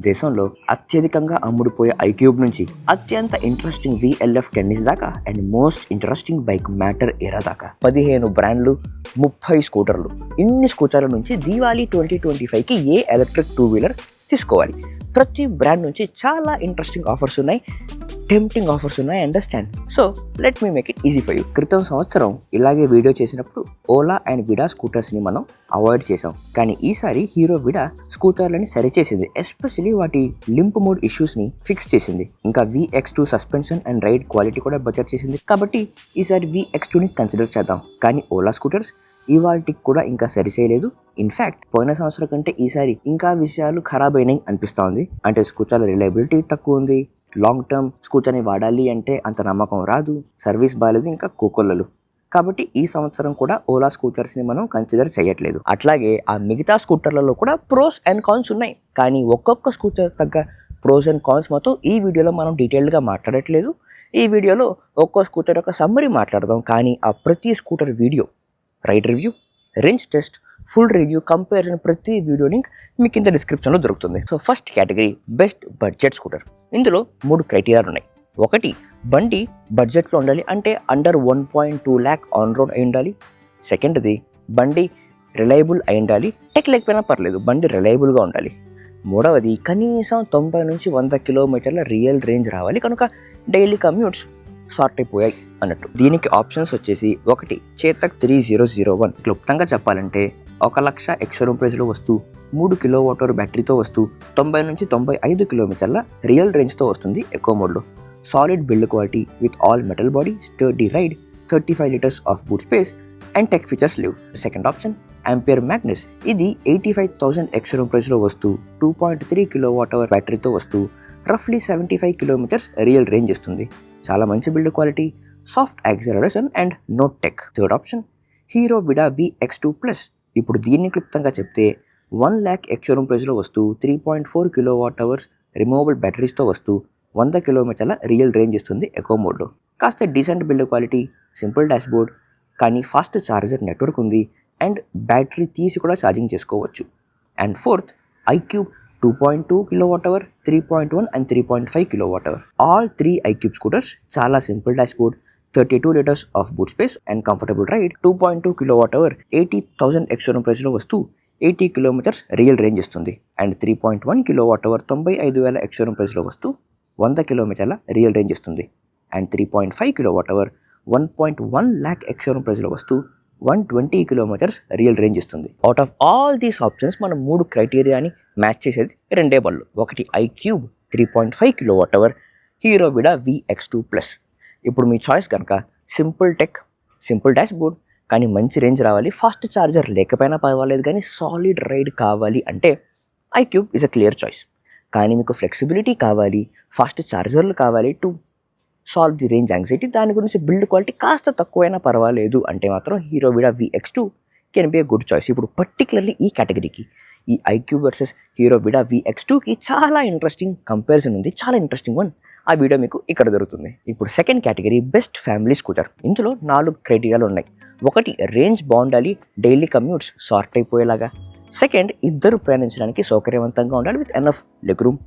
దేశంలో అత్యధికంగా అమ్ముడుపోయే ఐక్యూబ్ నుంచి అత్యంత ఇంట్రెస్టింగ్ VLF టెన్నిస్ దాకా and most interesting bike matter ఎరా దాకా 15 బ్రాండ్లు 30 స్కూటర్లు. ఇన్ని స్కూటర్ల నుంచి దీవాళీ 2025కి ఏ ఎలక్ట్రిక్ 2-వీలర్ తీసుకోవాలి? ప్రతి బ్రాండ్ నుంచి చాలా ఇంట్రెస్టింగ్ ఆఫర్స్ ఉన్నాయి, టెంప్టింగ్ ఆఫర్స్ ఉన్నాయి. Understand? So let me make it easy for you. క్రితం సంవత్సరం ఇలాగే వీడియో చేసినప్పుడు ఓలా అండ్ విడా స్కూటర్స్ని మనం అవాయిడ్ చేసాం, కానీ ఈసారి హీరో విడా స్కూటర్లని సరిచేసింది. ఎస్పెషలీ వాటి లింప్ మోడ్ ఇష్యూస్ని ఫిక్స్ చేసింది. ఇంకా VX2 suspension and ride quality కూడా బడ్జెట్ చేసింది. కాబట్టి ఈసారి VX2ని కన్సిడర్ చేద్దాం. కానీ ఓలా స్కూటర్స్ ఇవాల్టికి కూడా ఇంకా సరిచేయలేదు. ఇన్ఫ్యాక్ట్ పోయిన సంవత్సరం కంటే ఈసారి ఇంకా విషయాలు ఖరాబ్ అయినాయి అనిపిస్తోంది. అంటే స్కూటర్ల రిలయబిలిటీ తక్కువ ఉంది, లాంగ్ టర్మ్ స్కూటర్ని వాడాలి అంటే అంత నమ్మకం రాదు, సర్వీస్ బాగాలేదు, ఇంకా కోకొల్లలు. కాబట్టి ఈ సంవత్సరం కూడా ఓలా స్కూటర్స్ని మనం కన్సిడర్ చేయట్లేదు. అట్లాగే ఆ మిగతా స్కూటర్లలో కూడా ప్రోస్ అండ్ కాన్స్ ఉన్నాయి, కానీ ఒక్కొక్క స్కూటర్ తగ్గ ప్రోస్ అండ్ కాన్స్ మొత్తం ఈ వీడియోలో మనం డీటెయిల్డ్గా మాట్లాడట్లేదు. ఈ వీడియోలో ఒక్కో స్కూటర్ యొక్క సమ్మరీ మాట్లాడదాం, కానీ ఆ ప్రతి scooter video, ride review, range test, full review, comparison ప్రతి వీడియో లింక్ మీకు కింద డిస్క్రిప్షన్లో దొరుకుతుంది. So first category best budget scooter. ఇందులో 3 క్రైటీరియాలు ఉన్నాయి. ఒకటి, బండి బడ్జెట్లో ఉండాలి, అంటే అండర్ 1.2 lakh ఆన్ రోడ్ అయి ఉండాలి. సెకండ్ది, బండి రిలయబుల్ అయి ఉండాలి, టెక్ లేకపోయినా పర్లేదు, బండి రిలయబుల్గా ఉండాలి. మూడవది, కనీసం 90 నుంచి 100 కిలోమీటర్ల రియల్ రేంజ్ రావాలి, కనుక డైలీ కమ్యూట్స్ షార్ట్ అయిపోయాయి అన్నట్టు. దీనికి ఆప్షన్స్ వచ్చేసి, ఒకటి చేతక్ 3001. క్లుప్తంగా చెప్పాలంటే 1 లక్ష ఎక్స్-షోరూమ్ ప్రైస్లో వస్తూ 3 kWh బ్యాటరీతో వస్తూ 90 నుంచి 95 కిలోమీటర్ల రియల్ రేంజ్తో వస్తుంది ఎకో మోడ్లో. Solid build quality with all metal body, sturdy ride, 35 liters of boot space and tech features లేవు. Second option Ampere Magnus. ఇది 85,000 ఎక్స్-షోరూమ్ ప్రైస్లో వస్తూ 2.3 kWh బ్యాటరీతో వస్తూ రఫ్లీ 75 కిలోమీటర్స్ రియల్ రేంజ్ ఇస్తుంది. చాలా మంచి build quality, soft acceleration and no tech. Third option Hero Vida VX2+. ఇప్పుడు దీన్ని క్లుప్తంగా చెప్తే 1 lakh ఎక్స్-షోరూమ్ ప్రైస్లో వస్తూ 3.4 kWh రిమూవబుల్ బ్యాటరీస్తో వస్తూ 100 కిలోమీటర్ల రియల్ రేంజ్ ఇస్తుంది ఎకో మోడ్లో. కాస్త decent build quality, simple dashboard, కానీ ఫాస్ట్ ఛార్జర్ నెట్వర్క్ ఉంది అండ్ బ్యాటరీ తీసి కూడా ఛార్జింగ్ చేసుకోవచ్చు. And fourth, iQube 2.2 kWh, 3.1 and 3.5 kWh. All 3 iQube scooters చాలా simple dashboard, 32 liters of boot space and comfortable ride, 2.2 kWh 80,000 ex showroom ప్రైస్లో వస్తూ 80 kilometers real range ఇస్తుంది. And 3.1 kWh 95,000 ex showroom ప్రైస్లో వస్తూ 100 కిలోమీటర్ల రియల్ రేంజ్ ఇస్తుంది. అండ్ 3.5 kWh 1.1 lakh ఎక్స్-షోరూమ్ ప్రైస్లో వస్తూ 120 కిలోమీటర్స్ రియల్ రేంజ్ ఇస్తుంది. Out of all these options మనం 3 క్రైటీరియాని మ్యాచ్ చేసేది రెండే బళ్ళు. ఒకటి iQube 3.5 kWh, hero Vida VX2+. ఇప్పుడు మీ చాయిస్ కనుక సింపుల్ టెక్, సింపుల్ డాష్బోర్డ్, కానీ మంచి రేంజ్ రావాలి, ఫాస్ట్ ఛార్జర్ లేకపోయినా పర్వాలేదు కానీ సాలిడ్ రైడ్ కావాలి అంటే iQube is a clear choice. కానీ మీకు ఫ్లెక్సిబిలిటీ కావాలి, ఫాస్ట్ ఛార్జర్లు కావాలి to solve the range anxiety, దాని గురించి బిల్డ్ క్వాలిటీ కాస్త తక్కువైనా పర్వాలేదు అంటే మాత్రం Hero Vida VX2 can be a good choice. ఇప్పుడు పర్టికులర్లీ ఈ కేటగిరీకి, ఈ iQube వర్సెస్ హీరో విడా VX2కి చాలా ఇంట్రెస్టింగ్ కంపారిజన్ ఉంది, చాలా ఇంట్రెస్టింగ్ వన్. ఆ వీడియో మీకు ఇక్కడ దొరుకుతుంది. ఇప్పుడు second category best family scooter. ఇందులో 4 క్రైటీరియాలు ఉన్నాయి. ఒకటి, రేంజ్ బాగుండాలి, డైలీ కమ్యూట్స్ షార్ట్ అయిపోయేలాగా. సెకండ్, ఇద్దరు ప్రయాణించడానికి సౌకర్యవంతంగా ఉండాలి with enough leg room.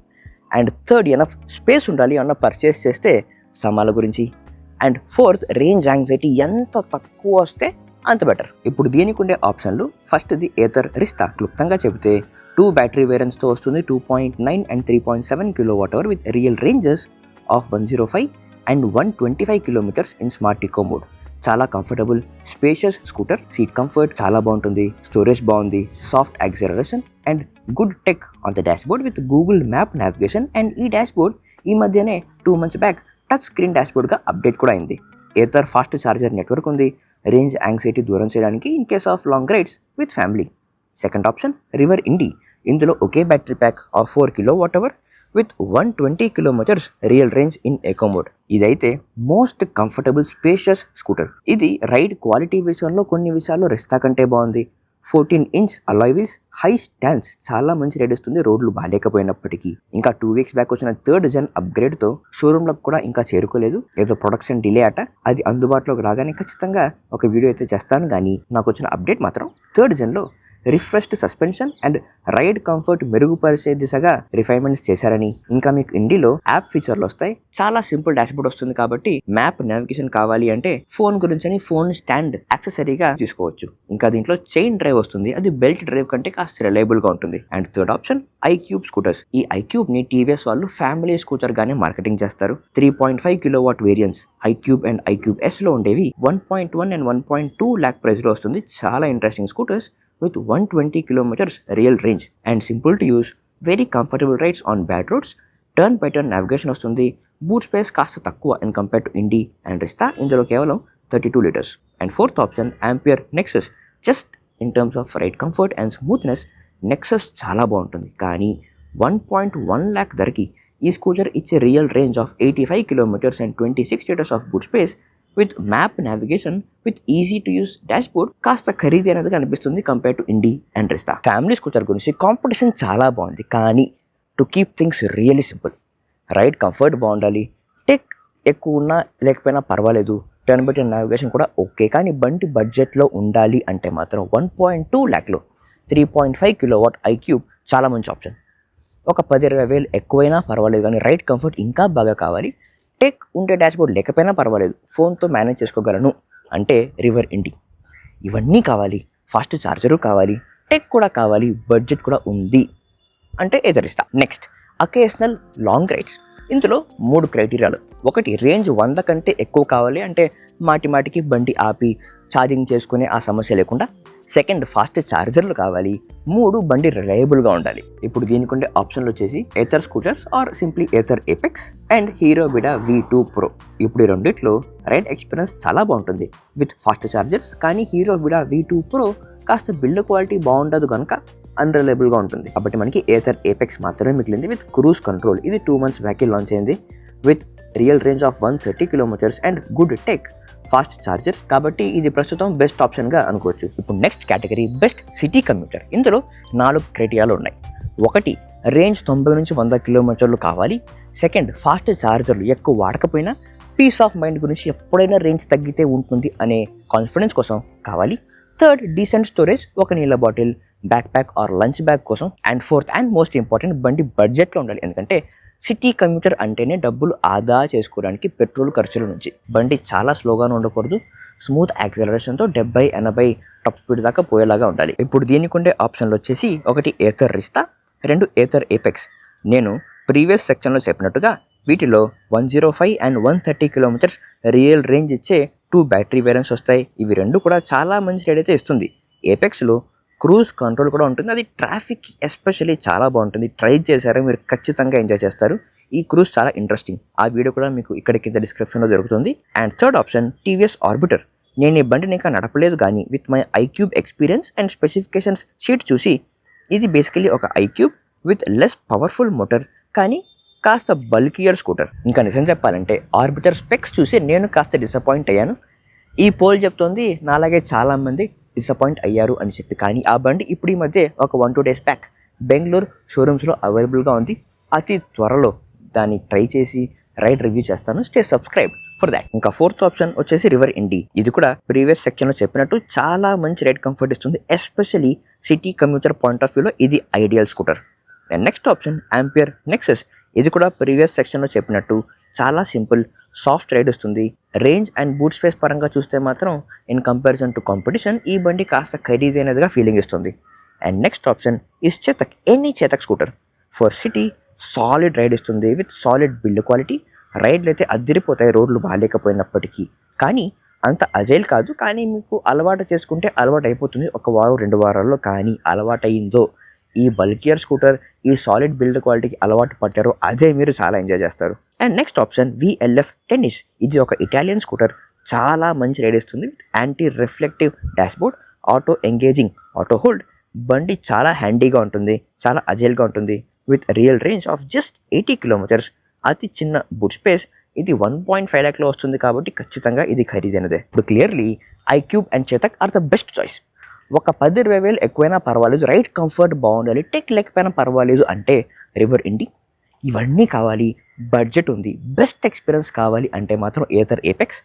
And third, enough space ఉండాలి అన్న పర్చేస్ చేస్తే సామాన్ల గురించి. అండ్ ఫోర్త్, రేంజ్ యాంగ్జైటీ ఎంత తక్కువ వస్తే అంత బెటర్. ఇప్పుడు దీనికి ఉండే ఆప్షన్లు, ఫస్ట్ది ఏథర్ రిస్తా. క్లుప్తంగా చెబితే 2 బ్యాటరీ వేరియంట్స్తో వస్తుంది, 2.9 and 3.7 kWh with real ranges of 105 and 125 kilometers in smart eco mode. చాలా comfortable, spacious scooter, seat comfort చాలా బాగుంటుంది, స్టోరేజ్ బాగుంది, soft acceleration and good tech on the dashboard with Google map navigation. And ఈ dashboard ఈ మధ్యనే 2 months back touch screen డాష్బోర్డ్గా update కూడా అయింది. ఏథర్ ఫాస్ట్ ఛార్జర్ నెట్వర్క్ ఉంది, రేంజ్ యాంగ్జైటీ దూరం చేయడానికి in case of long rides with family. Second option river Indie. ఇందులో ఒకే battery pack of 4 kWh with 120 kilometers real range in eco mode. ఇదైతే most comfortable spacious scooter. ఇది ride quality విషయంలో కొన్ని విషయాల్లో రిస్తా కంటే బాగుంది. 14-inch alloy wheels, high stands, చాలా మంచి రైడ్ ఇస్తుంది రోడ్లు బాగాలేకపోయినప్పటికీ. ఇంకా 2 weeks బ్యాక్ వచ్చిన 3rd gen అప్గ్రేడ్తో షోరూమ్లకు కూడా ఇంకా చేరుకోలేదు, ఏదో ప్రొడక్షన్ డిలే అట. అది అందుబాటులోకి రాగానే ఖచ్చితంగా ఒక వీడియో అయితే చేస్తాను, కానీ నాకు వచ్చిన అప్డేట్ మాత్రం 3rd genలో refreshed suspension and ride comfort మెరుగుపరిచే దిశగా రిఫైన్మెంట్స్ చేశారని, ఇంకా మీకు ఇండిలో యాప్ ఫీచర్లు వస్తాయి. చాలా సింపుల్ డాష్బోర్డ్ వస్తుంది కాబట్టి మ్యాప్ నావిగేషన్ కావాలి అంటే ఫోన్ గురించి అని ఫోన్ స్టాండ్ యాక్సెసరీగా తీసుకోవచ్చు. ఇంకా దీంట్లో చైన్ డ్రైవ్ వస్తుంది, అది బెల్ట్ డ్రైవ్ కంటే కాస్త రిలయబుల్ గా ఉంటుంది. And third option iQube scooters. ఈ iQube ని టీవీఎస్ వాళ్ళు ఫ్యామిలీ స్కూటర్ గానే మార్కెటింగ్ చేస్తారు. 3.5 kilowatt variants iQube and iQube S లో ఉండేవి 1.1 అండ్ 1.2 lakh ప్రైస్ లో వస్తుంది. చాలా interesting scooters with 120 kilometers real range and simple to use, very comfortable rides on bad roads, turn by turn navigation వస్తుంది. Boot space కాస్త తక్కువ in compare to Indie and Rizta, ఇందులో కేవలం 32 liters. And fourth option Ampere Nexus. Just in terms of ride comfort and smoothness Nexus చాలా బాగుంటుంది, కానీ 1.1 lakh ధరకి ఈ స్కూటర్ ఇచ్చే real range of 85 kilometers and 26 liters ఆఫ్ boot space with map navigation with easy to use dashboard కాస్త ఖరీదైనదిగా అనిపిస్తుంది compare to Indie and Rizta. Family scooter గురించి కాంపిటీషన్ చాలా బాగుంది, కానీ to keep things really simple, ride comfort బాగుండాలి, tech ఎక్కువ ఉన్నా లేకపోయినా పర్వాలేదు, టర్న్ బై టర్న్ నావిగేషన్ కూడా ఓకే, కానీ బండి బడ్జెట్లో ఉండాలి అంటే మాత్రం 1.2 lakhలో 3.5 kilowatt iQube చాలా మంచి ఆప్షన్. ఒక 10-20 వేలు ఎక్కువైనా పర్వాలేదు, కానీ రైడ్ కంఫర్ట్ ఇంకా బాగా కావాలి, టెక్ ఉండే డాష్బోర్డ్ లేకపోయినా పర్వాలేదు, ఫోన్తో మేనేజ్ చేసుకోగలను అంటే రివర్ ఇండి. ఇవన్నీ కావాలి, ఫాస్ట్ ఛార్జరు కావాలి, టెక్ కూడా కావాలి, బడ్జెట్ కూడా ఉంది అంటే ఎదురిస్తా. Next occasional long rides. ఇందులో 3 క్రైటీరియాలు. ఒకటి, రేంజ్ 100 కంటే ఎక్కువ కావాలి అంటే మాటికి బండి ఆపి ఛార్జింగ్ చేసుకునే ఆ సమస్య లేకుండా. సెకండ్, ఫాస్ట్ ఛార్జర్లు కావాలి. 3, బండి రిలయబుల్గా ఉండాలి. ఇప్పుడు దీనికి ఉండే ఆప్షన్లు వచ్చేసి Ather scooters are simply Ather Apex and Hero Vida V2 Pro. ఇప్పుడు ఈ రెండిట్లో రైడ్ ఎక్స్పీరియన్స్ చాలా బాగుంటుంది విత్ ఫాస్ట్ ఛార్జర్స్, కానీ హీరో విడా V2 Pro కాస్త బిల్డ్ క్వాలిటీ బాగుండదు కనుక అన్రిలయబుల్గా ఉంటుంది. కాబట్టి మనకి ఏథర్ ఏపెక్స్ మాత్రమే మిగిలింది విత్ క్రూజ్ కంట్రోల్. ఇది 2 months బ్యాక్ లాంచ్ అయింది with real range of 130 kilometers and good tech, fast chargers, కాబట్టి ఇది ప్రస్తుతం బెస్ట్ ఆప్షన్గా అనుకోవచ్చు. ఇప్పుడు next category best city commuter. ఇందులో 4 క్రైటీరియాలు ఉన్నాయి. ఒకటి, రేంజ్ 90 నుంచి 100 kilometers కావాలి. సెకండ్, ఫాస్ట్ ఛార్జర్లు ఎక్కువ వాడకపోయినా పీస్ ఆఫ్ మైండ్ గురించి ఎప్పుడైనా రేంజ్ తగ్గితే ఉంటుంది అనే కాన్ఫిడెన్స్ కోసం కావాలి. థర్డ్, డీసెంట్ స్టోరేజ్, ఒక నీళ్ళ bottle, back pack or lunch bag కోసం. And fourth and most important, బండి బడ్జెట్లో ఉండాలి. ఎందుకంటే సిటీ కమ్యూటర్ అంటేనే డబ్బులు ఆదా చేసుకోవడానికి పెట్రోల్ ఖర్చుల నుంచి. బండి చాలా స్లోగానే ఉండకూడదు, స్మూత్ యాక్సలరేషన్తో 70-80 టాప్ స్పీడ్ దాకా పోయేలాగా ఉండాలి. ఇప్పుడు దీనికి ఉండే ఆప్షన్లు వచ్చేసి ఒకటి ఏథర్ రిస్తా, 2 ఏథర్ ఏపెక్స్. నేను ప్రీవియస్ సెక్షన్లో చెప్పినట్టుగా వీటిలో 105 and 130 kilometers రియల్ రేంజ్ ఇచ్చే 2 బ్యాటరీ వేరియంట్స్ వస్తాయి. ఇవి 2 కూడా చాలా మంచి రేట్ అయితే ఇస్తుంది. ఏపెక్స్లో క్రూజ్ కంట్రోల్ కూడా ఉంటుంది, అది ట్రాఫిక్ ఎస్పెషల్లీ చాలా బాగుంటుంది. ట్రై చేశారో మీరు ఖచ్చితంగా ఎంజాయ్ చేస్తారు. ఈ క్రూజ్ చాలా ఇంట్రెస్టింగ్, ఆ వీడియో కూడా మీకు ఇక్కడ కింద డిస్క్రిప్షన్లో దొరుకుతుంది. And third option TVS Orbiter. నేను ఈ బండిని ఇంకా నడపలేదు, కానీ with my iQube experience and specifications sheet చూసి ఇది బేసికలీ ఒక iQube with less powerful motor, కానీ కాస్త బల్కియర్ స్కూటర్. ఇంకా నిజం చెప్పాలంటే ఆర్బిటర్ స్పెక్స్ చూసి నేను కాస్త డిసప్పాయింట్ అయ్యాను. ఈ పోల్ చెప్తోంది నాలాగే చాలామంది డిసప్పాయింట్ అయ్యారు అని చెప్పి, కానీ ఆ బండి ఇప్పుడు ఈ మధ్య ఒక 1-2 days బ్యాక్ బెంగళూరు షోరూమ్స్లో అవైలబుల్గా ఉంది. అతి త్వరలో దాన్ని ట్రై చేసి రైడ్ రివ్యూ చేస్తాను. Stay subscribe for that. ఇంకా ఫోర్త్ ఆప్షన్ వచ్చేసి రివర్ ఇండి. ఇది కూడా ప్రీవియస్ సెక్షన్లో చెప్పినట్టు చాలా మంచి రైడ్ కంఫర్ట్ ఇస్తుంది, especially city commuter point of వ్యూలో ఇది ideal scooter. And next option Ampere Nexus. ఇది కూడా ప్రీవియస్ సెక్షన్లో చెప్పినట్టు చాలా సింపుల్, సాఫ్ట్ రైడ్ వస్తుంది. రేంజ్ అండ్ బూట్ స్పేస్ పరంగా చూస్తే మాత్రం ఇన్ కంపారిజన్ టు కాంపిటీషన్ ఈ బండి కాస్త ఖరీదైనదిగా ఫీలింగ్ ఇస్తుంది. And next option is Chetak. Any Chetak scooter for city solid ride ఇస్తుంది విత్ సాలిడ్ బిల్డ్ క్వాలిటీ. రైడ్లు అయితే అదిరిపోతాయి రోడ్లు బాగాలేకపోయినప్పటికీ, కానీ అంత అజైల్ కాదు. కానీ మీకు అలవాటు చేసుకుంటే అలవాటు అయిపోతుంది 1 వారం 2 వారాల్లో. కానీ అలవాటు అయిందో ఈ బల్కియర్ స్కూటర్, ఈ సాలిడ్ బిల్డ్ క్వాలిటీకి అలవాటు పట్టారో అదే మీరు చాలా ఎంజాయ్ చేస్తారు. And next option VLF tennis. ఇది ఒక ఇటాలియన్ స్కూటర్, చాలా మంచి రైడ్ ఇస్తుంది with anti reflective dashboard, auto engaging auto hold. బండి చాలా హ్యాండీగా ఉంటుంది, చాలా అజైల్గా ఉంటుంది with real range of just 80 kilometers. అతి చిన్న బూట్ స్పేస్. ఇది 1.5 lakhలో వస్తుంది, కాబట్టి ఖచ్చితంగా ఇది ఖరీదైనదే. ఇప్పుడు clearly iQube and Chetak are the best choice. ఒక 10-20 వేలు ఎక్కువైనా పర్వాలేదు, రైడ్ కంఫర్ట్ బాగుండాలి, టెక్ లేకపోయినా పర్వాలేదు అంటే రివర్ ఇండి. ఇవన్నీ కావాలి, బడ్జెట్ ఉంది, బెస్ట్ ఎక్స్పీరియన్స్ కావాలి అంటే మాత్రం Ather apex.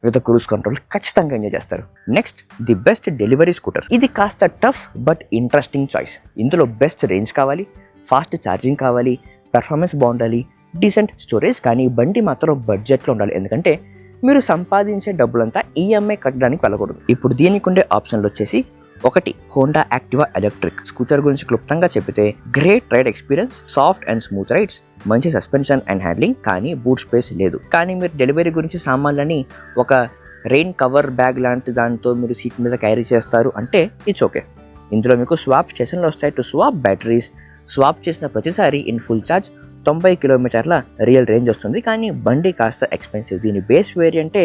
With cruise control ఖచ్చితంగా ఎంజాయ్ చేస్తారు. Next the best delivery scooter. ఇది కాస్త టఫ్ బట్ ఇంట్రెస్టింగ్ చాయిస్. ఇందులో బెస్ట్ రేంజ్ కావాలి, ఫాస్ట్ ఛార్జింగ్ కావాలి, పెర్ఫార్మెన్స్ బాగుండాలి, డీసెంట్ స్టోరేజ్, కానీ బండి మాత్రం బడ్జెట్లో ఉండాలి. ఎందుకంటే మీరు సంపాదించే డబ్బులంతా ఈఎంఐ కట్టడానికి వెళ్ళకూడదు. ఇప్పుడు దీనికి ఉండే ఆప్షన్లు వచ్చేసి ఒకటి హోండా యాక్టివా ఎలక్ట్రిక్. స్కూటర్ గురించి క్లుప్తంగా చెప్పితే great ride experience, soft and smooth rides, మంచి సస్పెన్షన్ అండ్ హ్యాండ్లింగ్, కానీ బూట్ స్పేస్ లేదు. కానీ మీరు డెలివరీ గురించి సామాన్లని ఒక రెయిన్ కవర్ బ్యాగ్ లాంటి దాంతో మీరు సీట్ మీద క్యారీ చేస్తారు అంటే ఇట్స్ ఓకే. ఇందులో మీకు స్వాప్ స్టేషన్లు వస్తాయి టు స్వాప్ బ్యాటరీస్. స్వాప్ చేసిన ప్రతిసారి ఇన్ ఫుల్ ఛార్జ్ 90 కిలోమీటర్ల రియల్ రేంజ్ వస్తుంది. కానీ బండి కాస్త ఎక్స్పెన్సివ్. దీని బేస్ వేరియంటే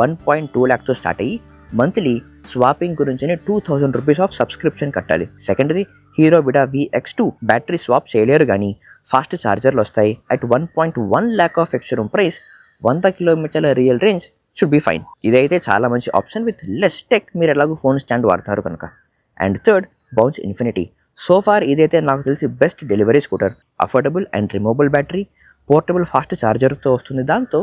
1.2 lakhతో స్టార్ట్ అయ్యి మంత్లీ స్వాపింగ్ గురించి 2000 రూపీస్ ఆఫ్ సబ్స్క్రిప్షన్ కట్టాలి. సెకండ్ది hero Vida VX2. Battery swap చేయలేరు కానీ ఫాస్ట్ ఛార్జర్లు వస్తాయి. At 1.1 lakh of ex-showroom price, 100 కిలోమీటర్ల real range should be fine. ఇదైతే చాలా మంచి ఆప్షన్ విత్ లెస్ టెక్, మీరు ఎలాగో ఫోన్ స్టాండ్ వాడతారు కనుక. And third Bounce infinity. So far ఇదైతే నాకు తెలిసి best delivery scooter. Affordable and removable battery, portable fast ఛార్జర్తో వస్తుంది. దాంతో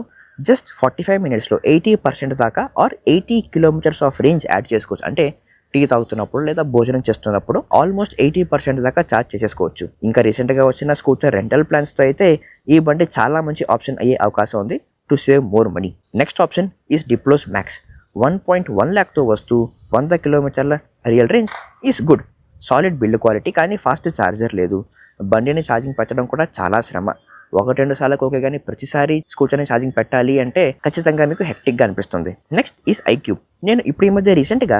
జస్ట్ 45 minutesలో 80% దాకా or 80 kilometers of range add చేసుకోవచ్చు. అంటే టీ తాగుతున్నప్పుడు లేదా భోజనం చేస్తున్నప్పుడు ఆల్మోస్ట్ 80% దాకా ఛార్జ్ చేసేసుకోవచ్చు. ఇంకా రీసెంట్గా వచ్చిన స్కూటర్ రెంటల్ ప్లాన్స్తో అయితే ఈ బండి చాలా మంచి ఆప్షన్ అయ్యే అవకాశం ఉంది to save more money. Next option is diplos max. 1.1 lakhతో వస్తూ 100 కిలోమీటర్ల real range is good. Solid build quality, కానీ ఫాస్ట్ ఛార్జర్ లేదు. బండిని ఛార్జింగ్ పెట్టడం కూడా చాలా శ్రమ. 1-2 సార్లకు ఓకే, కానీ ప్రతిసారి స్కూటర్ని ఛార్జింగ్ పెట్టాలి అంటే ఖచ్చితంగా మీకు హెక్టిక్గా అనిపిస్తుంది. Next is iQube. నేను ఇప్పుడు ఈ మధ్య రీసెంట్గా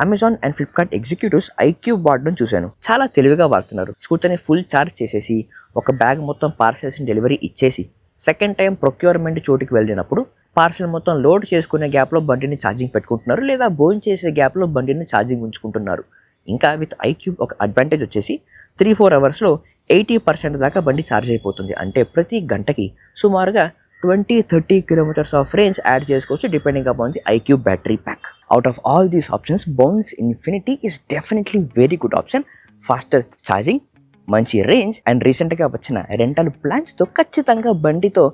Amazon and Flipkart executives iQube వాడడం చూశాను. చాలా తెలివిగా వాడుతున్నారు. స్కూటర్ని ఫుల్ ఛార్జ్ చేసేసి ఒక బ్యాగ్ మొత్తం పార్సెల్స్ని డెలివరీ ఇచ్చేసి సెకండ్ టైం ప్రొక్యూర్మెంట్ చోటుకి వెళ్ళినప్పుడు పార్సెల్ మొత్తం లోడ్ చేసుకునే గ్యాప్లో బండిని ఛార్జింగ్ పెట్టుకుంటున్నారు, లేదా భోజనం చేసే గ్యాప్లో బండిని ఛార్జింగ్ ఉంచుకుంటున్నారు. ఇంకా విత్ iQube ఒక అడ్వాంటేజ్ వచ్చేసి 3-4 అవర్స్లో 80% దాకా బండి ఛార్జ్ అయిపోతుంది. అంటే ప్రతి గంటకి సుమారుగా 20-30 kilometers ఆఫ్ రేంజ్ యాడ్ చేసుకోవచ్చు depending upon the iQube battery pack. Out of all these options Bounce Infinity is definitely very good option. Faster charging, మంచి రేంజ్ అండ్ రీసెంట్గా వచ్చిన రెంటల్ ప్లాన్స్తో ఖచ్చితంగా బండితో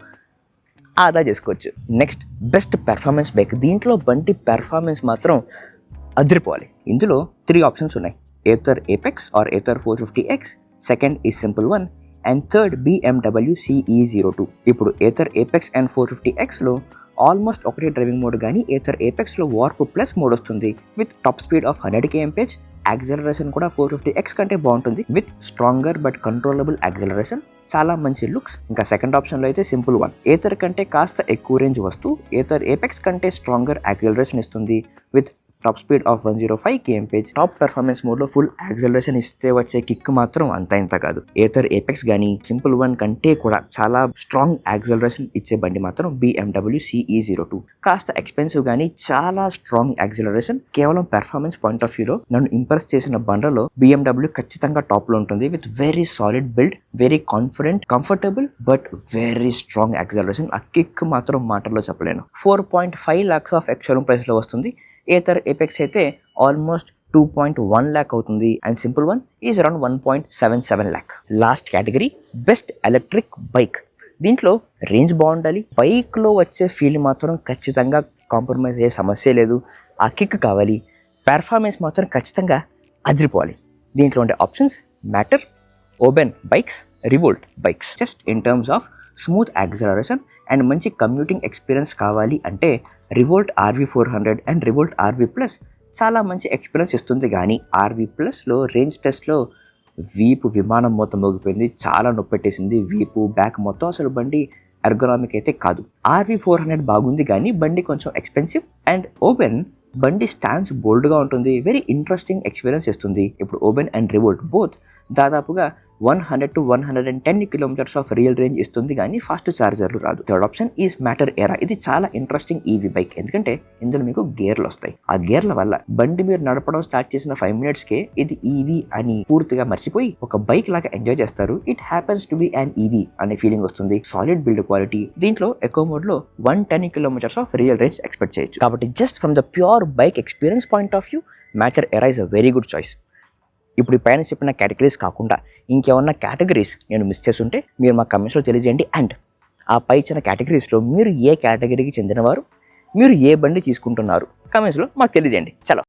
ఆదా చేసుకోవచ్చు. Next best performance bike. దీంట్లో బండి పెర్ఫార్మెన్స్ మాత్రం అదిరిపోవాలి. ఇందులో 3 ఆప్షన్స్ ఉన్నాయి. Ather Apex or Ather 450X, second is simple one, and third BMW CE02. ఇప్పుడు ఏథర్ ఏపెక్స్ అండ్ 450Xలో ఆల్మోస్ట్ ఒకటే డ్రైవింగ్ మోడ్, కానీ ఏథర్ ఏపెక్స్లో వార్ప్ ప్లస్ మోడ్ వస్తుంది with top speed of 100 kmph. Acceleration కూడా 450X కంటే బాగుంటుంది with stronger but controllable acceleration. చాలా మంచి looks. ఇంకా సెకండ్ ఆప్షన్లో అయితే సింపుల్ వన్. ఏథర్ కంటే కాస్త ఎక్కువ రేంజ్ వస్తూ ఏథర్ ఏపెక్స్ కంటే స్ట్రాంగర్ యాక్సలరేషన్ ఇస్తుంది with top speed of 105 kmph. Top performance మోడ్లో ఫుల్ యాక్సలరేషన్ ఇస్తే వచ్చే కిక్ మాత్రం అంత ఇంత కాదు. ఏథర్ ఏపెక్స్ కానీ సింపుల్ వన్ కంటే కూడా చాలా స్ట్రాంగ్ యాక్సలరేషన్ ఇచ్చే బండి మాత్రం BMW CE02. కాస్త ఎక్స్పెన్సివ్ కానీ చాలా స్ట్రాంగ్ యాక్సలరేషన్. కేవలం పెర్ఫార్మెన్స్ పాయింట్ ఆఫ్ వ్యూలో నన్ను ఇంప్రెస్ చేసిన బండ్లలో BMW ఖచ్చితంగా టాప్లో ఉంటుంది with very solid build, very confident, comfortable but very strong acceleration. ఆ కిక్ మాత్రం మాటల్లో చెప్పలేను. 4.5 lakhs ఆఫ్ ఎక్స్షోరూమ్ ప్రైస్లో వస్తుంది. ఏథర్ ఏపెక్స్ అయితే ఆల్మోస్ట్ 2.1 lakh అవుతుంది and simple one is around 1.77 lakh. Last category best electric bike. దీంట్లో రేంజ్ బాగుండాలి, బైక్లో వచ్చే ఫీల్ మాత్రం ఖచ్చితంగా కాంప్రమైజ్ అయ్యే సమస్య లేదు. ఆ కిక్ కావాలి, పెర్ఫార్మెన్స్ మాత్రం ఖచ్చితంగా అదిరిపోవాలి. దీంట్లో ఉండే options matter, ఓబెన్ bikes, revolt bikes. Just in terms of smooth acceleration and మంచి కమ్యూటింగ్ ఎక్స్పీరియన్స్ కావాలి అంటే revolt RV400 and revolt RV Plus చాలా మంచి ఎక్స్పీరియన్స్ ఇస్తుంది. కానీ RV Plusలో రేంజ్ టెస్ట్లో వీపు విమానం మొత్తం మోగిపోయింది, చాలా నొప్పెట్టేసింది వీపు, బ్యాక్ మొత్తం. అసలు బండి ఎర్గనామిక్ అయితే కాదు. RV400 బాగుంది కానీ బండి కొంచెం ఎక్స్పెన్సివ్. అండ్ ఓబెన్ బండి స్టాండ్స్ బోల్డ్గా ఉంటుంది, వెరీ ఇంట్రెస్టింగ్ ఎక్స్పీరియన్స్ ఇస్తుంది. ఇప్పుడు ఓబెన్ అండ్ రివోల్ట్ బోత్ దాదాపుగా 100 to 110 kilometers of real range ఇస్తుంది, కానీ ఫాస్ట్ ఛార్జర్లు రాదు. థర్డ్ ఆప్షన్ ఈజ్ మ్యాటర్ ఎరా. ఇది చాలా ఇంట్రెస్టింగ్ ఈవీ బైక్, ఎందుకంటే ఇందులో మీకు గేర్లు వస్తాయి. ఆ గేర్ల వల్ల బండి మీరు నడపడం స్టార్ట్ చేసిన 5 minutesకే ఇది ఈవీ అని పూర్తిగా మర్చిపోయి ఒక బైక్ లాగా ఎంజాయ్ చేస్తారు. It happens to be an EV అనే ఫీలింగ్ వస్తుంది. Solid build quality. దీంట్లో ఎకో మోడ్ లో 110 kilometers of real range expect చేయొచ్చు. కాబట్టి just from the pure bike experience point of view matter ఎరా is a very good choice. ఇప్పుడు పైన చెప్పిన కేటగిరీస్ కాకుండా ఇంకేమన్నా కేటగిరీస్ నేను మిస్ చేస్తుంటే మీరు మా కమెంట్స్లో తెలియజేయండి. అండ్ ఆ పై ఇచ్చిన కేటగిరీస్లో మీరు ఏ కేటగిరీకి చెందినవారు, మీరు ఏ బండి తీసుకుంటున్నారు? కమెంట్స్లో మాకు తెలియజేయండి. చలో.